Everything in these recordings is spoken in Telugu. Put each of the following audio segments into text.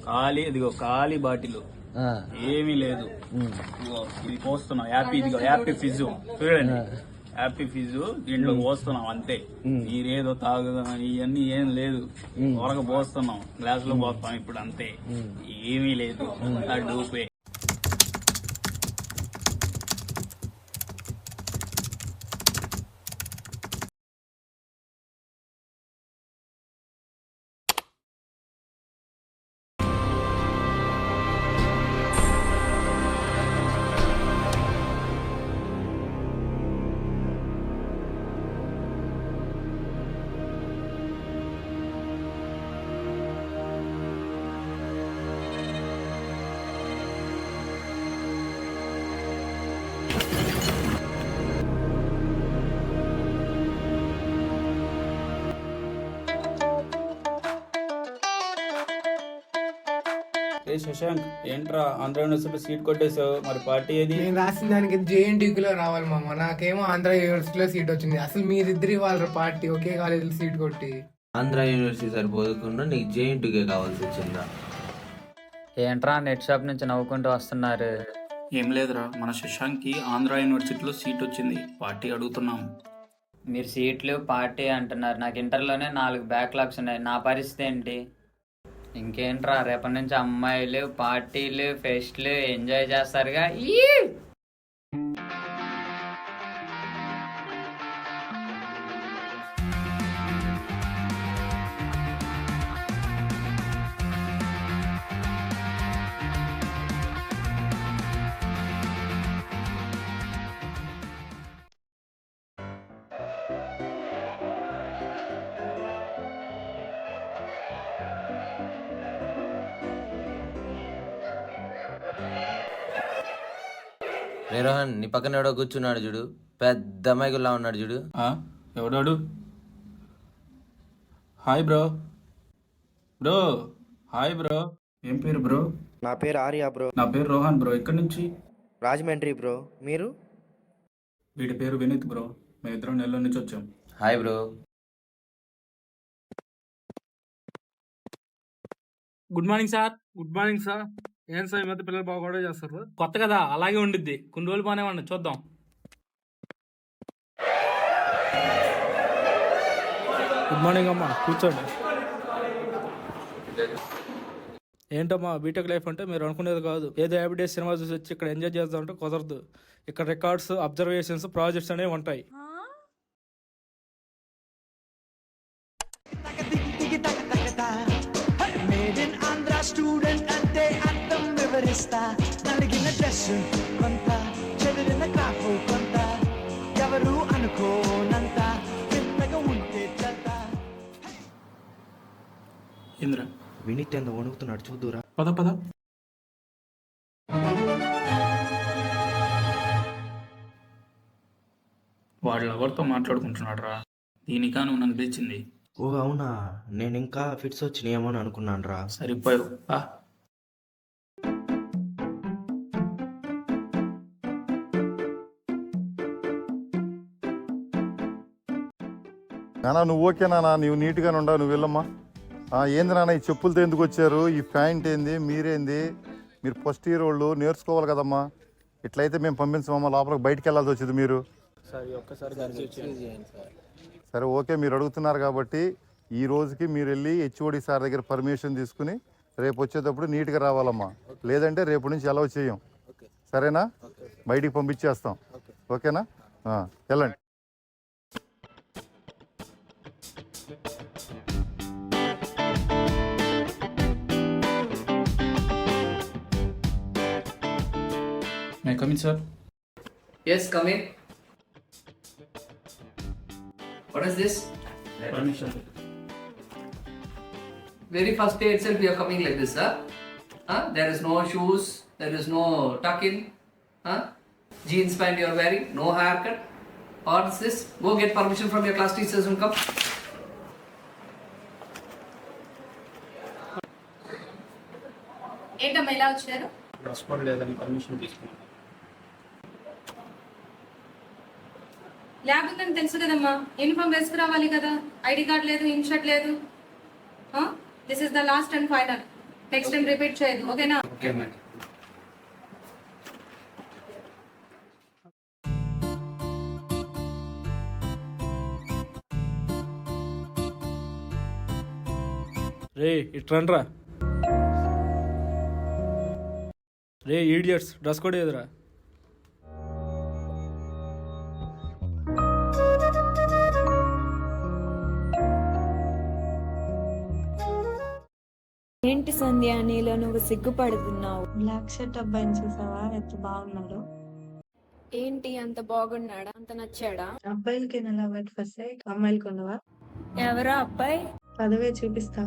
ఖాళీ బాటిల్, ఏమీ లేదు. ఇది పోస్తున్నాం హ్యాపీ ఫిజ్ చూడండి. హ్యాపీ ఫిజ్ దీంట్లో పోస్తున్నాం అంతే. మీరేదో తాగుదాం ఇవన్నీ ఏం లేదు, త్వరగా పోస్తున్నాం, గ్లాస్ లో పోస్తాం ఇప్పుడు అంతే. ఏమీ లేదు, డూపే. శశాంక్, ఏంట్రా ఆంధ్ర యూనివర్సిటీ సీట్ కొట్టేసావు, మరి పార్టీ ఏది? నేను రాసిన దానికి జేఎన్టీయూలో రావాలి మామ, నాకేమో ఆంధ్ర యూనివర్సిటీలో సీట్ వచ్చింది. అసలు మీరిద్దరు వాళ్ళ పార్టీ ఒకే కాలేజీలో సీట్ కొట్టి. ఆంధ్ర యూనివర్సిటీ సరిపోకుండా నీకు జేఎన్టీయూకే కావాల్సి వచ్చిందా? ఏంట్రా నెట్ షాప్ నుంచి నవ్వుకుంటూ వస్తున్నారు? ఏం లేదురా, మన శశాంక్కి ఆంధ్ర యూనివర్సిటీలో సీట్ వచ్చింది, పార్టీ అడుగుతున్నాం. మీరు సీట్లు పార్టీ అంటున్నారు, నాకు ఇంటర్లోనే 4 బ్యాక్లాగ్స్ ఉన్నాయి, నా పరిస్థితి ఏంటి? ఇంకేంట్రా, రేపటి నుంచి అమ్మాయిలు పార్టీలు ఫెస్ట్లు ఎంజాయ్ చేస్తారుగా. రే రోహన్, నీ పక్కన ఎవడో కూర్చున్నాడు చూడు, పెద్ద అమ్మాయిగుల్లా ఉన్నాడు చూడు. ఎవడాడు? Hi bro. Hi bro. ఏం పేరు బ్రో? నా పేరు ఆర్య బ్రో. నా పేరు రోహన్ బ్రో. ఎక్కడి నుంచి? రాజమండ్రి బ్రో. మీరు? వీడి పేరు వినీత్ బ్రో. మేమిద్దరం నెల్లూరు నుంచి వచ్చాం. Hi bro. Good morning sir. Good morning sir. ఏం సార్ ఈ మధ్య పిల్లలు బాగా గొడవ చేస్తారు? కొత్త కదా, అలాగే ఉండిద్ది, కొన్ని రోజులు బాగానే ఉండి చూద్దాం. గుడ్ మార్నింగ్ అమ్మా, కూర్చోండి. ఏంటమ్మా బీటెక్ లైఫ్ అంటే మీరు అనుకునేది కాదు. ఏదో హ్యాపీడేస్ సినిమా చూసి వచ్చి ఇక్కడ ఎంజాయ్ చేద్దాం అంటే కుదరదు. ఇక్కడ రికార్డ్స్, అబ్జర్వేషన్స్, ప్రాజెక్ట్స్ అనేవి ఉంటాయి. స్టూడెంట్ అంటే అర్థం వివరిస్తా, నలిగిన డ్రెస్ కొంత, చెదిరిన క్రాఫ్ కొంత, ఎవరు అనుకోనంత చిన్నగా ఉంటే చల్తా. ఇంద్ర, వినీత్ ఎంత వణుకుతున్నాడు చూద్దురా. పద పద. వాళ్ళ ఎవరితో మాట్లాడుకుంటున్నాడు రా, దీనికా నువ్వు నన్ను పిలిచింది? ఓ అవునా, నేను ఇంకా ఫిట్స్ వచ్చినాయేమో అని అనుకున్నాను రా. సరిపోయావు. నానా నువ్వు ఓకే నానా, నువ్వు నీట్గానే ఉండవు, నువ్వు వెళ్ళమ్మా. ఏంది నాన్న ఈ చెప్పులతో ఎందుకు వచ్చారు, ఈ ప్యాంట్ ఏంది, మీరేంది, మీరు ఫస్ట్ ఇయర్ వాళ్ళు నేర్చుకోవాలి కదమ్మా. ఇట్లయితే మేము పంపించమమ్మా, లోపలికి బయటికి వెళ్ళాల్సి వచ్చింది మీరు. సరే ఓకే, మీరు అడుగుతున్నారు కాబట్టి ఈ రోజుకి మీరు వెళ్ళి హెచ్ఓడి సార్ దగ్గర పర్మిషన్ తీసుకుని రేపు వచ్చేటప్పుడు నీట్గా రావాలమ్మా, లేదంటే రేపు నుంచి అలౌ చేయం. సరేనా? బయటికి పంపించేస్తాం. ఓకేనా? వెళ్ళండి. May I come in, sir? Yes, come in. What is this? Permission. Very first day itself you are coming like this, huh? There is no shoes, there is no tuck-in, jeans pant you are wearing, no haircut. What is this? Go get permission from your class teachers and come. ఏంటమ్మా ఇలా వచ్చారు? డ్రెస్ కోడ్ లేదని పర్మిషన్ తీసుకున్నాను. ల్యాబ్ ఉందని తెలుసు కదమ్మా, యూనిఫామ్ వేసుకురావాలి కదా, ఐడి కార్డ్ లేదు, ఇన్షర్ట్ లేదు. This is the last and final. Next time repeat చేయదు, ఓకేనా? Okay madam. రే ఇట్రండ్రా. రే ఈడియట్స్, డ్రెస్ కోడ్ ఏదిరా? ఏంటి సంధ్య, నీలో నువ్వు సిగ్గుపడుతున్నావు? బ్లాక్ షర్ట్ అబ్బాయిని చూసావా, ఎంత బాగున్నాడు? ఏంటి అంత బాగున్నాడా? అంత నచ్చాడా? అబ్బాయిలకి నెల వెట్ ఫస్ట్ అమ్మాయిలు కొనవా? ఎవరా అబ్బాయి? పదవే చూపిస్తా.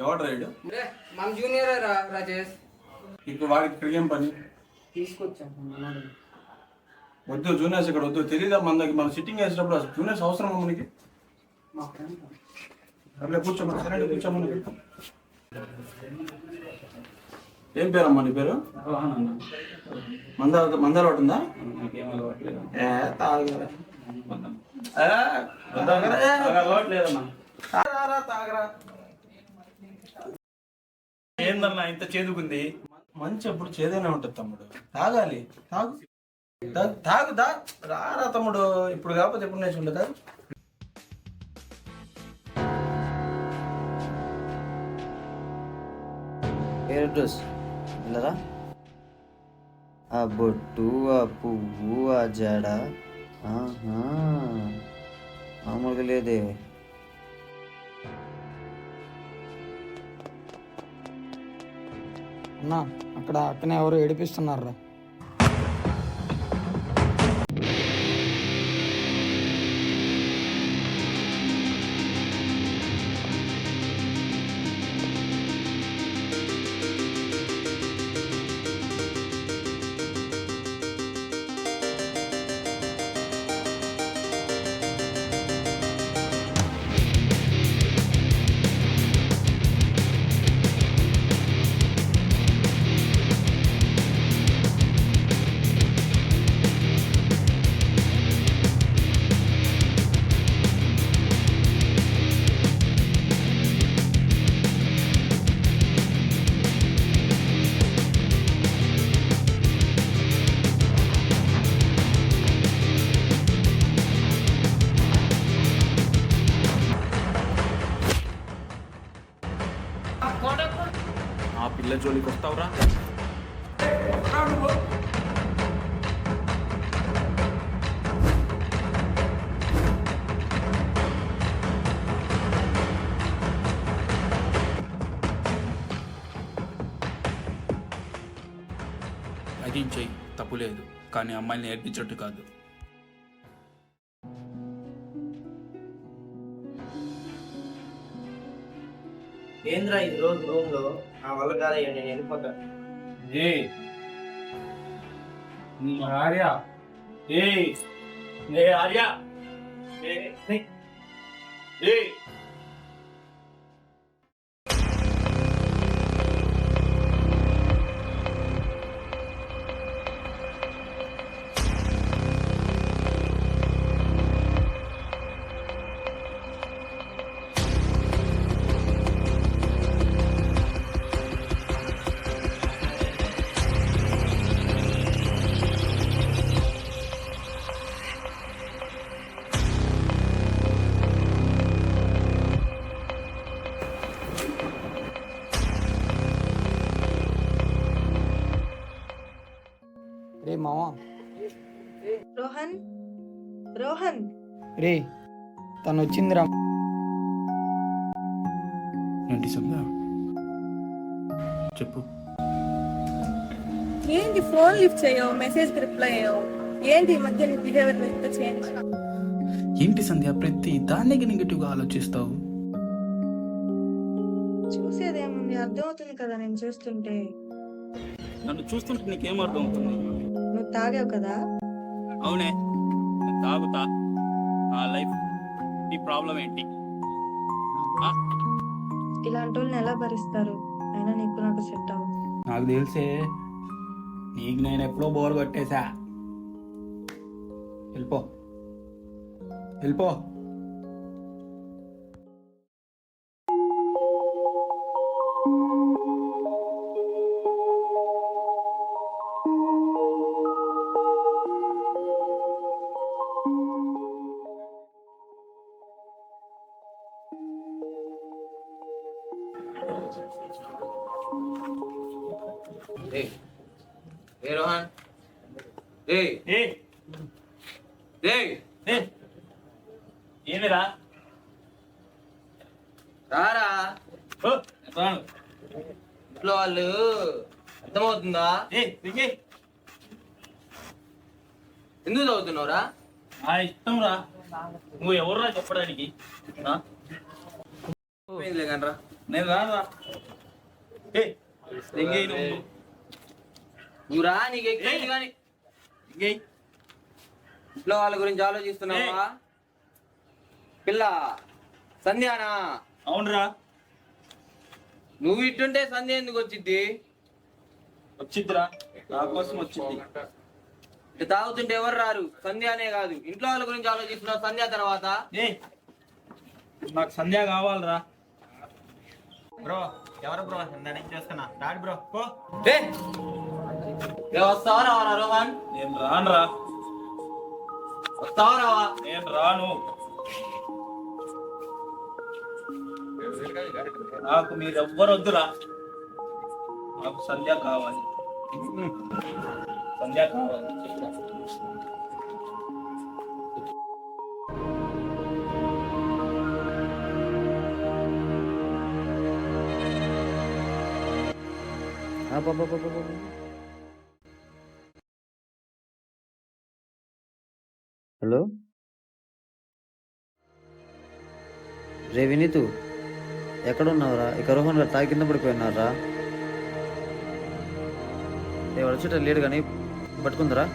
ఎవడు రైడు? మన జూనియర్ రాజేష్. ఇప్పుడు వాడికి ఇక్కడికి ఏం పని? తీసుకొచ్చాను. వద్దు, జూనియర్స్ ఇక్కడ వద్దు. తెలీదా మన దగ్గర మనం సిట్టింగ్ వేసేటప్పుడు అసలు జూనియర్స్ అవసరమా మనకి? అట్లే కూర్చోమని, సరే కూర్చోమని. ఏం పేరమ్మా నీ పేరు? మందాలు పట్టిందా? ఏందన్నా ఇంత చేదుకుంది? మంచి ఎప్పుడు చేదేనే ఉంటుంది తమ్ముడు. తాగాలి, తాగు తాగు దా. రారా తమ్ముడు, ఇప్పుడు కాకపోతే ఎప్పుడు నేర్చుకుంటా. తాగు. డ్రెస్ వెళ్ళరా? ఆ బొట్టు, ఆ పువ్వు, ఆ జడ మామూలుగా లేదే. అన్నా, అక్కడ అక్కనే ఎవరు ఏడిపిస్తున్నారా? ఆ పిల్ల జోలికి వస్తావురా? అది చెయ్యి, తప్పు లేదు, కానీ అమ్మాయిని నేర్పించట్టు కాదు. ఏంద్రా ఈ రోజు రూమ్ లో నా వల్ల కాదయ్యా, నేను వెళ్ళిపోతా. ఆర్య, ఆర్య, మావా. రోహన్ రోహన్ రే తను వచ్చిందిరా. ఏంటి సంధ్య చెప్పు. ఏంటి ఫోన్ లిఫ్ట్ చేయవు, మెసేజ్ రిప్లై అయ్యవు, ఏంటి ఈ మధ్య నీ బిహేవియర్ ఎంత చేంజ్? ఏంటి సంధ్య ప్రతి దానికి నెగిటివ్గా ఆలోచిస్తావు? చూసేదేముంది, అర్థమవుతుంది కదా నేను చూస్తుంటే. నన్ను చూస్తుంటే నీకేం అర్థం అవుతుంది? నువ్వు తాగావు కదా. అవునే, నేను తాగుతా. నా లైఫ్ నీ ప్రాబ్లం ఏంటి? ఇలాంటి వాళ్ళని ఎలా భరిస్తారు? అయినా నీకు నాకు సెట్ అవ్వదు. నాకు తెలిసే, నీకు నేను ఎప్పుడో బోర్ కొట్టేశా. వెళ్ళిపో వెళ్ళిపో. రోహన్ ఏమిరా? రారా, రాను. ఇంట్లో వాళ్ళు అర్థమవుతుందా? ఎందుకు చదువుతున్నావురా? నా ఇష్టం రా. నువ్వు ఎవర్రా చెప్పడానికి? లేకనరా, నేను రానురా. నువ్వు రా, నీకు ఎక్కింది కానీ ఇంట్లో వాళ్ళ గురించి ఆలోచిస్తున్నావా? పిల్ల సంధ్యానా? అవునరా. నువ్వు ఇట్టుంటే సంధ్య ఎందుకు వచ్చిద్ది? వచ్చిద్దిరా, నా కోసం వచ్చింది. ఇటు తాగుతుంటే ఎవరు రారు, సంధ్యానే కాదు. ఇంట్లో వాళ్ళ గురించి ఆలోచిస్తున్నావు సంధ్య తర్వాత. నాకు సంధ్య కావాలరా. బ్రో ఎవరు బ్రో? నేను చేస్తున్నా డాడీ బ్రో. వస్తావా రావా రోహన్? నేను రానురా. వస్తావా రావా? నేను రాను. నాకు మీరెవ్వరు వద్దురా. నాకు సంధ్య కావాలి. సంధ్య కావాలి. హలో రే వినీతు, ఎక్కడున్నావురా? ఇక రోహన్ గారు తాగి కింద పడిపోయినారా? వాడు వచ్చేట లేడు కానీ పట్టుకుందరా?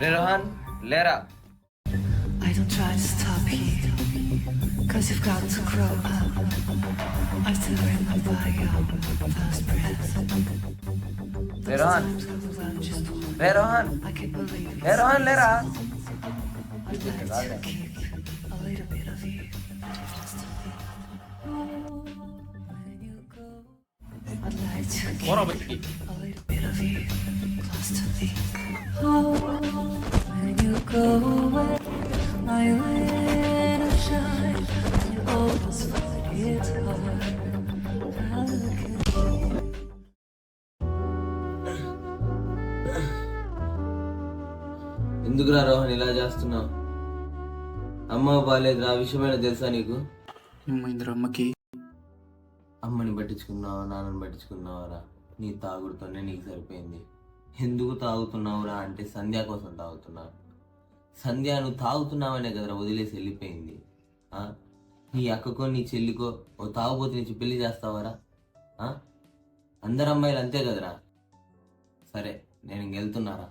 రే రోహన్ లేరా. I don't try to stop you, cause you've got to grow up. I still remember your first breath. Ray Rohan, Just ray Rohan, I can't believe రే రోహన్ లేరా. I'd like to keep a little bit of you just to be. When you go, I'd like to keep a little bit of you close to me. When you go away, my little shine, you always find it hard. ఎందుకురా రోహన్ ఇలా చేస్తున్నావు? అమ్మ బాలేదు, ఆ విషయమైనా తెలుసా నీకు? అమ్మకి అమ్మని పట్టించుకున్నావా, నాన్నని పట్టించుకున్నావరా? నీ తాగుడుతోనే నీకు సరిపోయింది. ఎందుకు తాగుతున్నావురా అంటే సంధ్య కోసం తాగుతున్నావు. సంధ్య నువ్వు తాగుతున్నావనే కదరా వదిలేసి వెళ్ళిపోయింది. నీ అక్కకో నీ చెల్లికో ఓ తాగుబోతు నుంచి పెళ్లి చేస్తావరా? అందరు అమ్మాయిలు అంతే కదరా. సరే నేను ఇంకెళ్తున్నారా.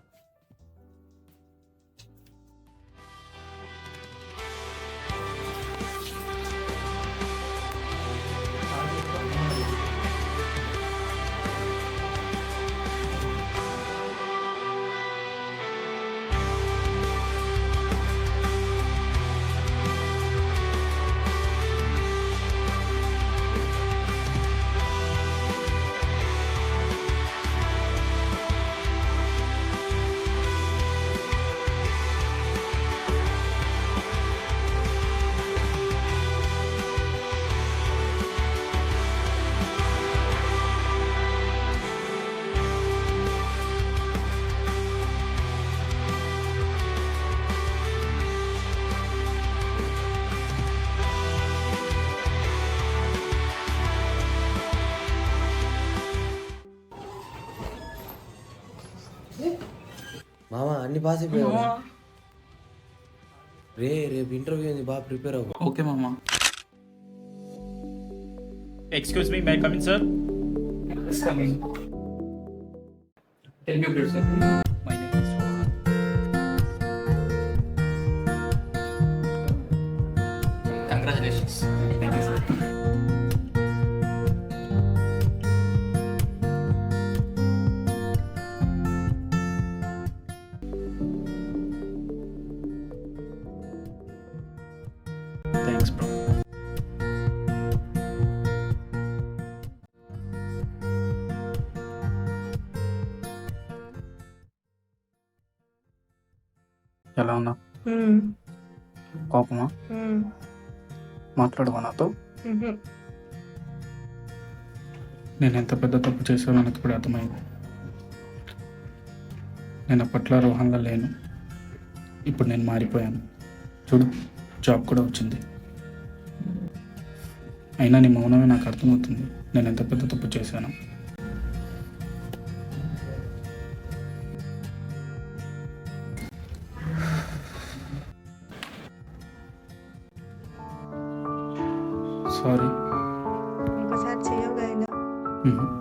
మామ అన్ని పాస్ అయిపోయావా? రేపు ఇంటర్వ్యూ ఉంది, బాగా ప్రిపేర్ అవ్వు. ఓకే మామ. Excuse me, may I come in sir? Tell me about yourself. My name is Rohan. Congratulations. Thank you sir. Thanks bro. ఎలా ఉన్నా? కోపమా? మాట్లాడవా నాతో? నేను ఎంత పెద్ద తప్పు చేశానో నాకు ఇప్పుడు అర్థమైంది. నేను అప్పట్లో రోహన్గా లేను, ఇప్పుడు నేను మారిపోయాను. చూడు, జాబ్ కూడా వచ్చింది. అయినా నీ మౌనమే నాకు అర్థమవుతుంది నేను ఎంత పెద్ద తప్పు చేశాను. సారీ. ఇంకోసారి చేయవు కదా.